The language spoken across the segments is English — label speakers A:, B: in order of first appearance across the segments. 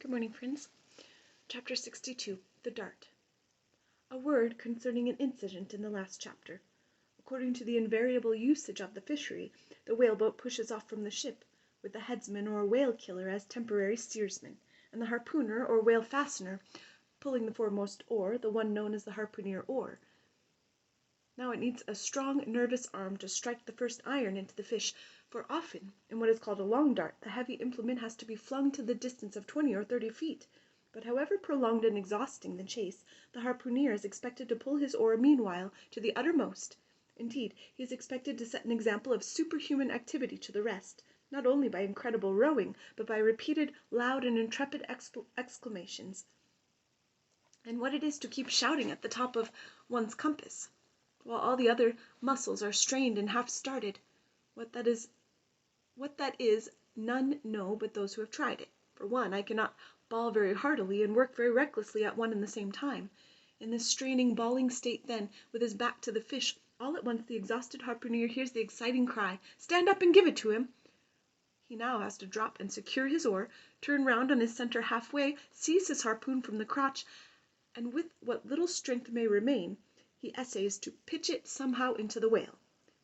A: Good morning, friends. Chapter 62, The Dart. A word concerning an incident in the last chapter. According to the invariable usage of the fishery, the whaleboat pushes off from the ship, with the headsman or whale killer as temporary steersman, and the harpooner or whale fastener pulling the foremost oar, the one known as the harpooner oar. Now it needs a strong, nervous arm to strike the first iron into the fish, for often, in what is called a long dart, the heavy implement has to be flung to the distance of 20 or 30 feet. But however prolonged and exhausting the chase, the harpooner is expected to pull his oar meanwhile to the uttermost. Indeed, he is expected to set an example of superhuman activity to the rest, not only by incredible rowing, but by repeated, loud, and intrepid exclamations, and what it is to keep shouting at the top of one's compass, while all the other muscles are strained and half started. What that is, none know but those who have tried it. For one, I cannot bawl very heartily and work very recklessly at one and the same time. In this straining, bawling state, then, with his back to the fish, all at once the exhausted harpooner hears the exciting cry, "Stand up and give it to him!" He now has to drop and secure his oar, turn round on his centre halfway, seize his harpoon from the crotch, and with what little strength may remain, he essays to pitch it somehow into the whale.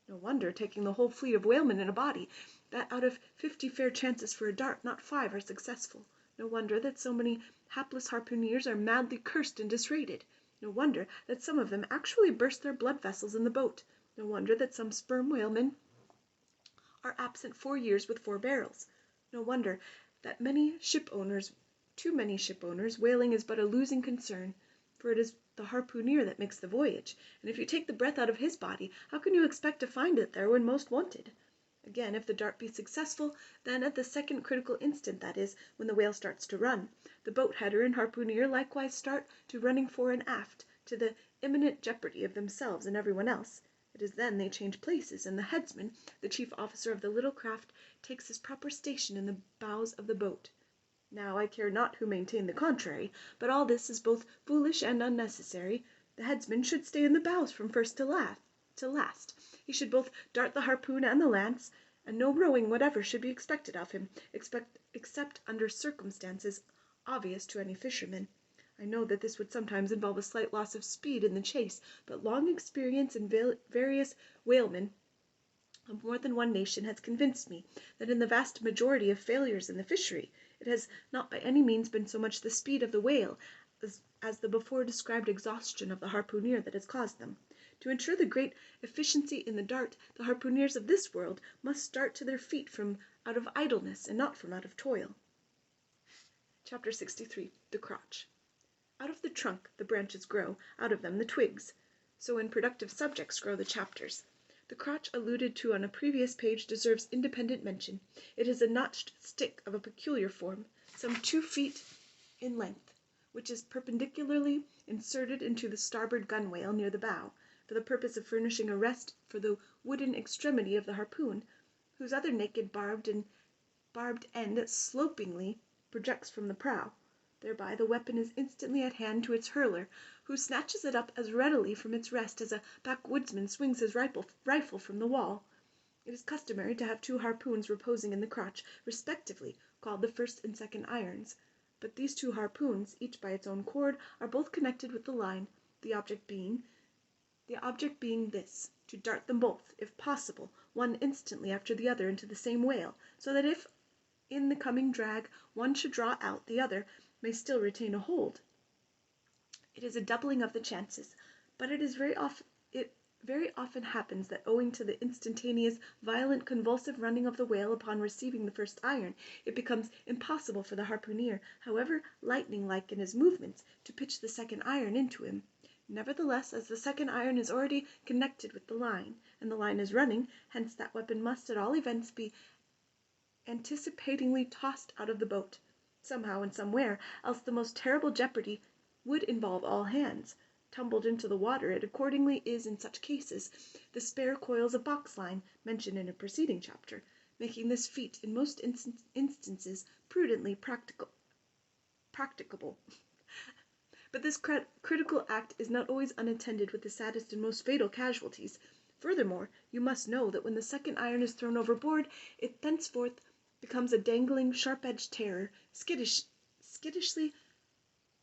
A: No wonder, taking the whole fleet of whalemen in a body, that out of 50 fair chances for a dart, not 5 are successful. No wonder that so many hapless harpooneers are madly cursed and disrated. No wonder that some of them actually burst their blood vessels in the boat. No wonder that some sperm whalemen are absent 4 years with 4 barrels. No wonder that too many ship owners, whaling is but a losing concern, for it is the harpooner that makes the voyage, and if you take the breath out of his body, how can you expect to find it there when most wanted? Again, if the dart be successful, then at the second critical instant, that is, when the whale starts to run, the boat header and harpooner likewise start to running fore and aft, to the imminent jeopardy of themselves and everyone else. It is then they change places, and the headsman, the chief officer of the little craft, takes his proper station in the bows of the boat. Now I care not who maintain the contrary, but all this is both foolish and unnecessary. The headsman should stay in the bows from first to last. He should both dart the harpoon and the lance, and no rowing whatever should be expected of him, except under circumstances obvious to any fisherman. I know that this would sometimes involve a slight loss of speed in the chase, but long experience in various whalemen of more than one nation has convinced me that in the vast majority of failures in the fishery, it has not by any means been so much the speed of the whale as the before described exhaustion of the harpooner that has caused them. To ensure the great efficiency in the dart, the harpooners of this world must start to their feet from out of idleness and not from out of toil. Chapter 63, The Crotch. Out of the trunk the branches grow, out of them the twigs. So in productive subjects grow the chapters. The crotch alluded to on a previous page deserves independent mention. It is a notched stick of a peculiar form, some 2 feet in length, which is perpendicularly inserted into the starboard gunwale near the bow, for the purpose of furnishing a rest for the wooden extremity of the harpoon, whose other naked barbed end slopingly projects from the prow. Thereby the weapon is instantly at hand to its hurler, who snatches it up as readily from its rest as a backwoodsman swings his rifle from the wall. It is customary to have 2 harpoons reposing in the crotch, respectively, called the first and second irons. But these 2 harpoons, each by its own cord, are both connected with the line, the object being this, to dart them both, if possible, one instantly after the other into the same whale, so that if in the coming drag one should draw out, the other may still retain a hold. It is a doubling of the chances, but it very often happens that owing to the instantaneous, violent, convulsive running of the whale upon receiving the first iron, it becomes impossible for the harpooner, however lightning-like in his movements, to pitch the second iron into him. Nevertheless, as the second iron is already connected with the line, and the line is running, hence that weapon must at all events be anticipatingly tossed out of the boat, somehow and somewhere, else the most terrible jeopardy would involve all hands. Tumbled into the water it accordingly is in such cases, the spare coils of box-line, mentioned in a preceding chapter, making this feat in most instances prudently practicable. But this critical act is not always unattended with the saddest and most fatal casualties. Furthermore, you must know that when the second iron is thrown overboard, it thenceforth becomes a dangling, sharp-edged terror, skittish skittishly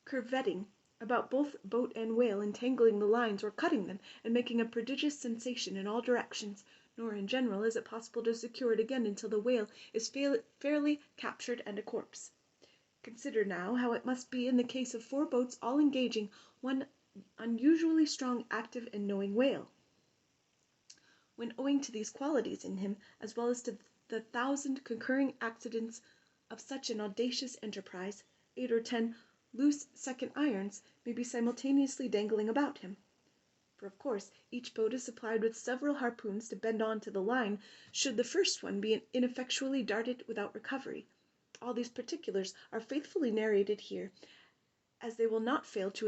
A: curvetting about both boat and whale, entangling the lines or cutting them, and making a prodigious sensation in all directions, nor in general is it possible to secure it again until the whale is fairly captured and a corpse. Consider now how it must be in the case of 4 boats all engaging one unusually strong, active, and knowing whale, when, owing to these qualities in him, as well as to the 1,000 concurring accidents of such an audacious enterprise, 8 or 10 loose second irons may be simultaneously dangling about him. For of course each boat is supplied with several harpoons to bend on to the line should the first one be ineffectually darted without recovery. All these particulars are faithfully narrated here, as they will not fail to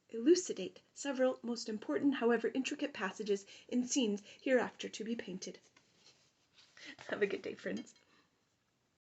A: elucidate several most important, however intricate passages in scenes hereafter to be painted. Have a good day, friends.